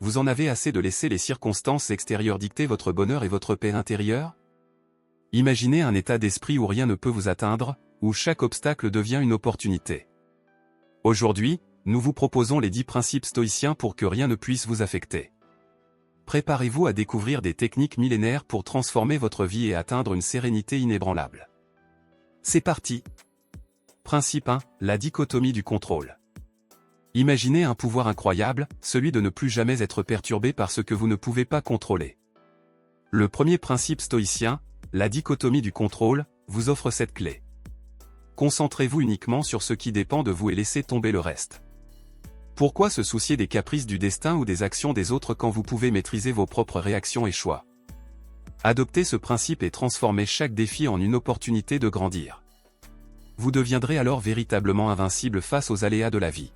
vous en avez assez de laisser les circonstances extérieures dicter votre bonheur et votre paix intérieure? Imaginez un état d'esprit où rien ne peut vous atteindre, où chaque obstacle devient une opportunité. Aujourd'hui, nous vous proposons les 10 principes stoïciens pour que rien ne puisse vous affecter. Préparez-vous à découvrir des techniques millénaires pour transformer votre vie et atteindre une sérénité inébranlable. C'est parti! Principe 1, la dichotomie du contrôle. Imaginez un pouvoir incroyable, celui de ne plus jamais être perturbé par ce que vous ne pouvez pas contrôler. Le premier principe stoïcien, la dichotomie du contrôle, vous offre cette clé. Concentrez-vous uniquement sur ce qui dépend de vous et laissez tomber le reste. Pourquoi se soucier des caprices du destin ou des actions des autres quand vous pouvez maîtriser vos propres réactions et choix? Adoptez ce principe et transformez chaque défi en une opportunité de grandir. Vous deviendrez alors véritablement invincible face aux aléas de la vie.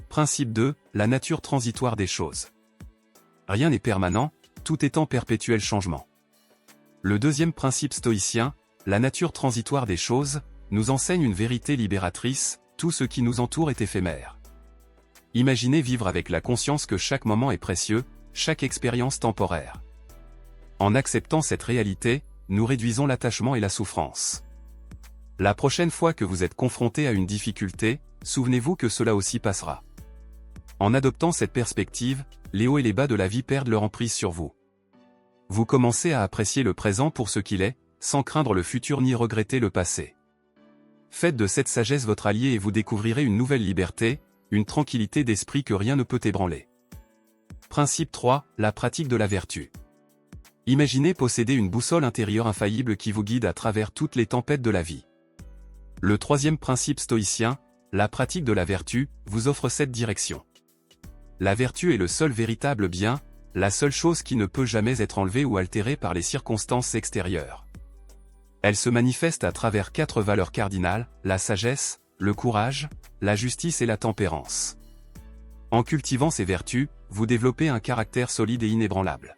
Principe 2, la nature transitoire des choses. Rien n'est permanent, tout est en perpétuel changement. Le deuxième principe stoïcien, la nature transitoire des choses, nous enseigne une vérité libératrice, tout ce qui nous entoure est éphémère. Imaginez vivre avec la conscience que chaque moment est précieux, chaque expérience temporaire. En acceptant cette réalité, nous réduisons l'attachement et la souffrance. La prochaine fois que vous êtes confronté à une difficulté, souvenez-vous que cela aussi passera. En adoptant cette perspective, les hauts et les bas de la vie perdent leur emprise sur vous. Vous commencez à apprécier le présent pour ce qu'il est, sans craindre le futur ni regretter le passé. Faites de cette sagesse votre allié et vous découvrirez une nouvelle liberté, une tranquillité d'esprit que rien ne peut ébranler. Principe 3, la pratique de la vertu. Imaginez posséder une boussole intérieure infaillible qui vous guide à travers toutes les tempêtes de la vie. Le troisième principe stoïcien, la pratique de la vertu, vous offre cette direction. La vertu est le seul véritable bien, la seule chose qui ne peut jamais être enlevée ou altérée par les circonstances extérieures. Elle se manifeste à travers 4 valeurs cardinales, la sagesse, le courage, la justice et la tempérance. En cultivant ces vertus, vous développez un caractère solide et inébranlable.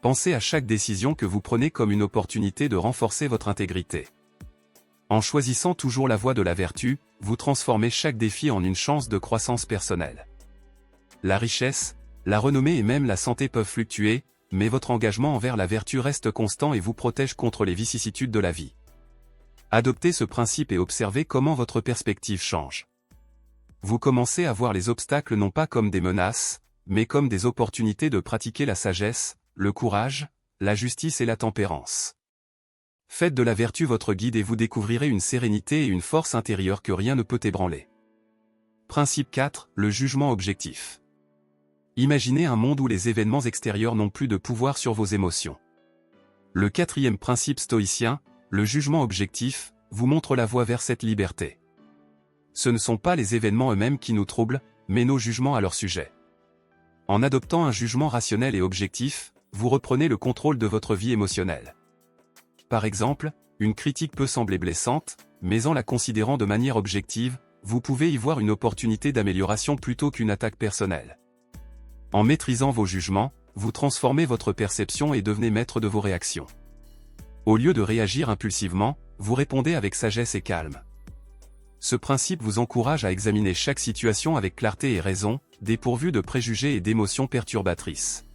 Pensez à chaque décision que vous prenez comme une opportunité de renforcer votre intégrité. En choisissant toujours la voie de la vertu, vous transformez chaque défi en une chance de croissance personnelle. La richesse, la renommée et même la santé peuvent fluctuer, mais votre engagement envers la vertu reste constant et vous protège contre les vicissitudes de la vie. Adoptez ce principe et observez comment votre perspective change. Vous commencez à voir les obstacles non pas comme des menaces, mais comme des opportunités de pratiquer la sagesse, le courage, la justice et la tempérance. Faites de la vertu votre guide et vous découvrirez une sérénité et une force intérieure que rien ne peut ébranler. Principe 4, le jugement objectif. Imaginez un monde où les événements extérieurs n'ont plus de pouvoir sur vos émotions. Le quatrième principe stoïcien, le jugement objectif, vous montre la voie vers cette liberté. Ce ne sont pas les événements eux-mêmes qui nous troublent, mais nos jugements à leur sujet. En adoptant un jugement rationnel et objectif, vous reprenez le contrôle de votre vie émotionnelle. Par exemple, une critique peut sembler blessante, mais en la considérant de manière objective, vous pouvez y voir une opportunité d'amélioration plutôt qu'une attaque personnelle. En maîtrisant vos jugements, vous transformez votre perception et devenez maître de vos réactions. Au lieu de réagir impulsivement, vous répondez avec sagesse et calme. Ce principe vous encourage à examiner chaque situation avec clarté et raison, dépourvu de préjugés et d'émotions perturbatrices.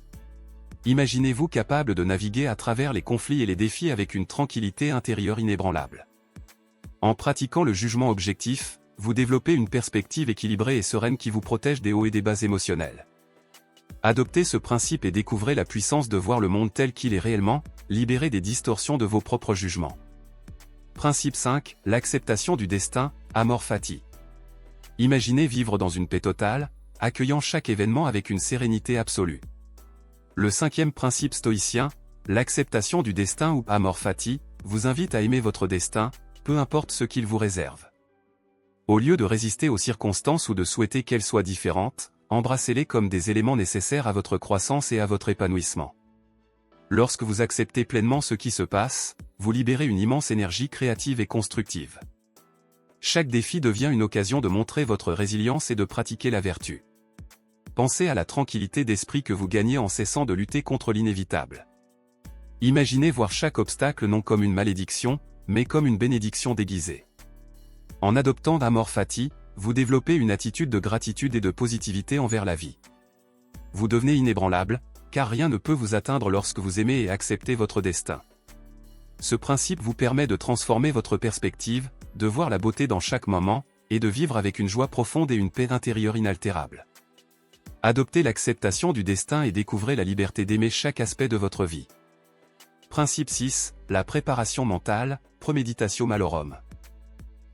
Imaginez-vous capable de naviguer à travers les conflits et les défis avec une tranquillité intérieure inébranlable. En pratiquant le jugement objectif, vous développez une perspective équilibrée et sereine qui vous protège des hauts et des bas émotionnels. Adoptez ce principe et découvrez la puissance de voir le monde tel qu'il est réellement, libéré des distorsions de vos propres jugements. Principe 5, l'acceptation du destin, amor fati. Imaginez vivre dans une paix totale, accueillant chaque événement avec une sérénité absolue. Le cinquième principe stoïcien, l'acceptation du destin ou amor fati, vous invite à aimer votre destin, peu importe ce qu'il vous réserve. Au lieu de résister aux circonstances ou de souhaiter qu'elles soient différentes, embrassez-les comme des éléments nécessaires à votre croissance et à votre épanouissement. Lorsque vous acceptez pleinement ce qui se passe, vous libérez une immense énergie créative et constructive. Chaque défi devient une occasion de montrer votre résilience et de pratiquer la vertu. Pensez à la tranquillité d'esprit que vous gagnez en cessant de lutter contre l'inévitable. Imaginez voir chaque obstacle non comme une malédiction, mais comme une bénédiction déguisée. En adoptant Amor Fati, vous développez une attitude de gratitude et de positivité envers la vie. vous devenez inébranlable, car rien ne peut vous atteindre lorsque vous aimez et acceptez votre destin. Ce principe vous permet de transformer votre perspective, de voir la beauté dans chaque moment, et de vivre avec une joie profonde et une paix intérieure inaltérable. Adoptez l'acceptation du destin et découvrez la liberté d'aimer chaque aspect de votre vie. Principe 6, la préparation mentale, Premeditatio Malorum.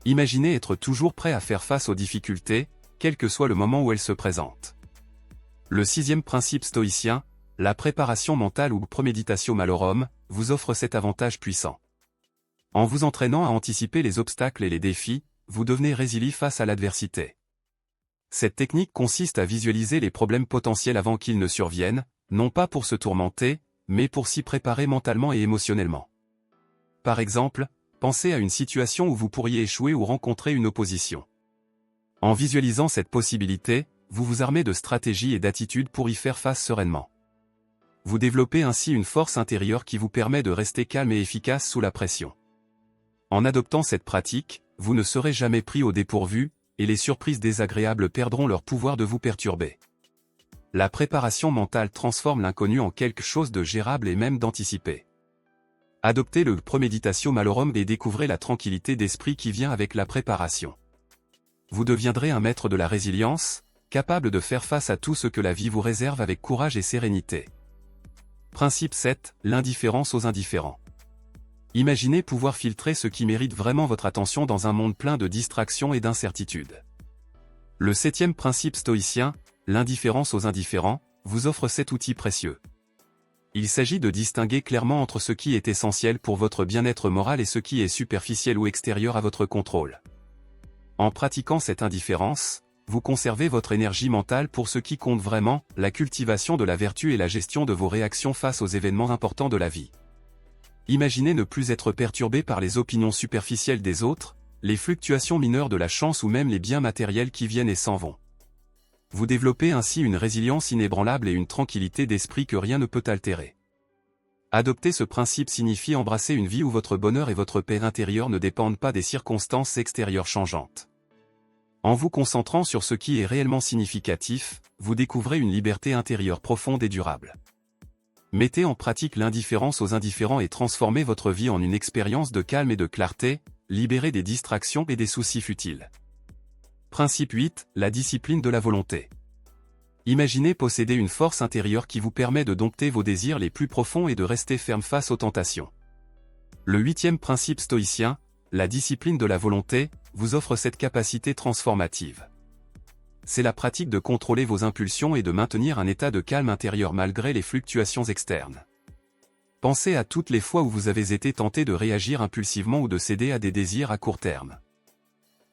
Imaginez être toujours prêt à faire face aux difficultés, quel que soit le moment où elles se présentent. Le 6e principe stoïcien, la préparation mentale ou Premeditatio Malorum, vous offre cet avantage puissant. En vous entraînant à anticiper les obstacles et les défis, vous devenez résilient face à l'adversité. Cette technique consiste à visualiser les problèmes potentiels avant qu'ils ne surviennent, non pas pour se tourmenter, mais pour s'y préparer mentalement et émotionnellement. Par exemple, pensez à une situation où vous pourriez échouer ou rencontrer une opposition. En visualisant cette possibilité, vous vous armez de stratégies et d'attitudes pour y faire face sereinement. Vous développez ainsi une force intérieure qui vous permet de rester calme et efficace sous la pression. En adoptant cette pratique, vous ne serez jamais pris au dépourvu, et les surprises désagréables perdront leur pouvoir de vous perturber. La préparation mentale transforme l'inconnu en quelque chose de gérable et même d'anticipé. Adoptez le Premeditatio Malorum et découvrez la tranquillité d'esprit qui vient avec la préparation. Vous deviendrez un maître de la résilience, capable de faire face à tout ce que la vie vous réserve avec courage et sérénité. Principe 7, l'indifférence aux indifférents. Imaginez pouvoir filtrer ce qui mérite vraiment votre attention dans un monde plein de distractions et d'incertitudes. Le 7e principe stoïcien, l'indifférence aux indifférents, vous offre cet outil précieux. Il s'agit de distinguer clairement entre ce qui est essentiel pour votre bien-être moral et ce qui est superficiel ou extérieur à votre contrôle. En pratiquant cette indifférence, vous conservez votre énergie mentale pour ce qui compte vraiment, la cultivation de la vertu et la gestion de vos réactions face aux événements importants de la vie. Imaginez ne plus être perturbé par les opinions superficielles des autres, les fluctuations mineures de la chance ou même les biens matériels qui viennent et s'en vont. Vous développez ainsi une résilience inébranlable et une tranquillité d'esprit que rien ne peut altérer. Adopter ce principe signifie embrasser une vie où votre bonheur et votre paix intérieure ne dépendent pas des circonstances extérieures changeantes. En vous concentrant sur ce qui est réellement significatif, vous découvrez une liberté intérieure profonde et durable. Mettez en pratique l'indifférence aux indifférents et transformez votre vie en une expérience de calme et de clarté, libérée des distractions et des soucis futiles. Principe 8, la discipline de la volonté. Imaginez posséder une force intérieure qui vous permet de dompter vos désirs les plus profonds et de rester ferme face aux tentations. Le 8e principe stoïcien, la discipline de la volonté, vous offre cette capacité transformative. C'est la pratique de contrôler vos impulsions et de maintenir un état de calme intérieur malgré les fluctuations externes. Pensez à toutes les fois où vous avez été tenté de réagir impulsivement ou de céder à des désirs à court terme.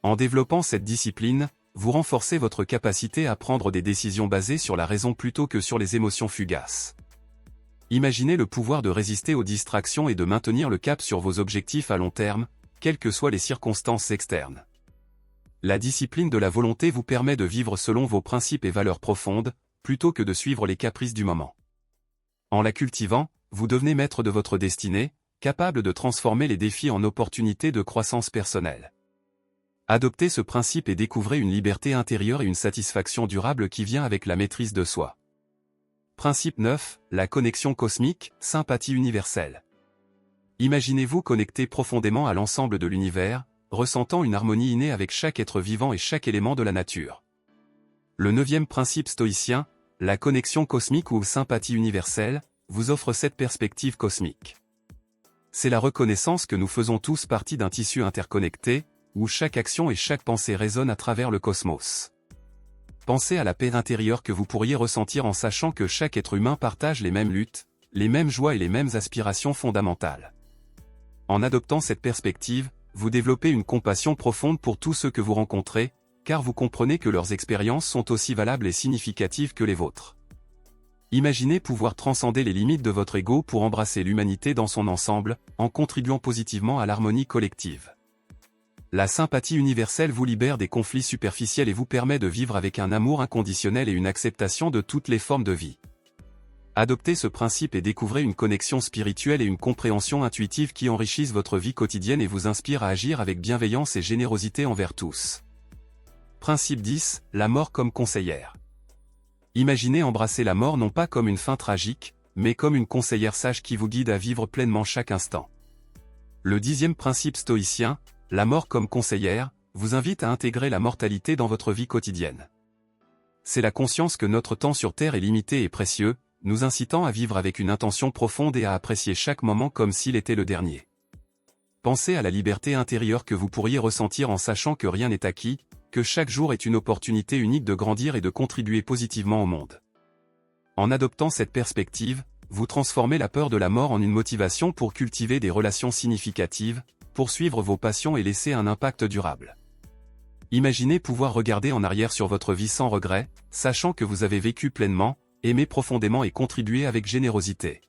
En développant cette discipline, vous renforcez votre capacité à prendre des décisions basées sur la raison plutôt que sur les émotions fugaces. Imaginez le pouvoir de résister aux distractions et de maintenir le cap sur vos objectifs à long terme, quelles que soient les circonstances externes. La discipline de la volonté vous permet de vivre selon vos principes et valeurs profondes, plutôt que de suivre les caprices du moment. En la cultivant, vous devenez maître de votre destinée, capable de transformer les défis en opportunités de croissance personnelle. Adoptez ce principe et découvrez une liberté intérieure et une satisfaction durable qui vient avec la maîtrise de soi. Principe 9, la connexion cosmique, sympathie universelle. Imaginez-vous connecté profondément à l'ensemble de l'univers, ressentant une harmonie innée avec chaque être vivant et chaque élément de la nature. Le 9e principe stoïcien, la connexion cosmique ou sympathie universelle, vous offre cette perspective cosmique. C'est la reconnaissance que nous faisons tous partie d'un tissu interconnecté, où chaque action et chaque pensée résonnent à travers le cosmos. Pensez à la paix intérieure que vous pourriez ressentir en sachant que chaque être humain partage les mêmes luttes, les mêmes joies et les mêmes aspirations fondamentales. En adoptant cette perspective, vous développez une compassion profonde pour tous ceux que vous rencontrez, car vous comprenez que leurs expériences sont aussi valables et significatives que les vôtres. Imaginez pouvoir transcender les limites de votre ego pour embrasser l'humanité dans son ensemble, en contribuant positivement à l'harmonie collective. La sympathie universelle vous libère des conflits superficiels et vous permet de vivre avec un amour inconditionnel et une acceptation de toutes les formes de vie. Adoptez ce principe et découvrez une connexion spirituelle et une compréhension intuitive qui enrichissent votre vie quotidienne et vous inspirent à agir avec bienveillance et générosité envers tous. Principe 10, la mort comme conseillère. Imaginez embrasser la mort non pas comme une fin tragique, mais comme une conseillère sage qui vous guide à vivre pleinement chaque instant. Le 10e principe stoïcien, la mort comme conseillère, vous invite à intégrer la mortalité dans votre vie quotidienne. C'est la conscience que notre temps sur Terre est limité et précieux, nous incitant à vivre avec une intention profonde et à apprécier chaque moment comme s'il était le dernier. Pensez à la liberté intérieure que vous pourriez ressentir en sachant que rien n'est acquis, que chaque jour est une opportunité unique de grandir et de contribuer positivement au monde. En adoptant cette perspective, vous transformez la peur de la mort en une motivation pour cultiver des relations significatives, poursuivre vos passions et laisser un impact durable. Imaginez pouvoir regarder en arrière sur votre vie sans regret, sachant que vous avez vécu pleinement, aimé profondément et contribué avec générosité.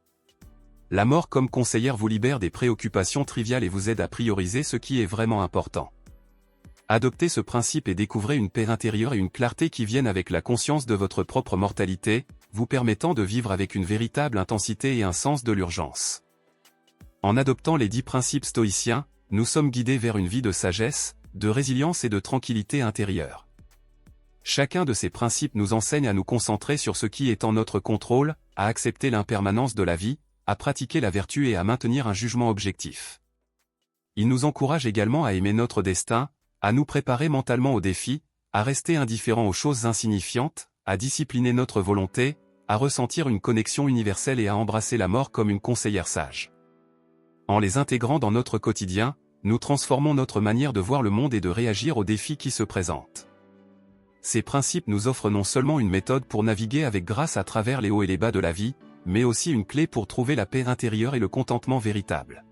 La mort comme conseillère vous libère des préoccupations triviales et vous aide à prioriser ce qui est vraiment important. Adoptez ce principe et découvrez une paix intérieure et une clarté qui viennent avec la conscience de votre propre mortalité, vous permettant de vivre avec une véritable intensité et un sens de l'urgence. En adoptant les 10 principes stoïciens, nous sommes guidés vers une vie de sagesse, de résilience et de tranquillité intérieure. Chacun de ces principes nous enseigne à nous concentrer sur ce qui est en notre contrôle, à accepter l'impermanence de la vie, à pratiquer la vertu et à maintenir un jugement objectif. Il nous encourage également à aimer notre destin, à nous préparer mentalement aux défis, à rester indifférents aux choses insignifiantes, à discipliner notre volonté, à ressentir une connexion universelle et à embrasser la mort comme une conseillère sage. En les intégrant dans notre quotidien, nous transformons notre manière de voir le monde et de réagir aux défis qui se présentent. Ces principes nous offrent non seulement une méthode pour naviguer avec grâce à travers les hauts et les bas de la vie, mais aussi une clé pour trouver la paix intérieure et le contentement véritable.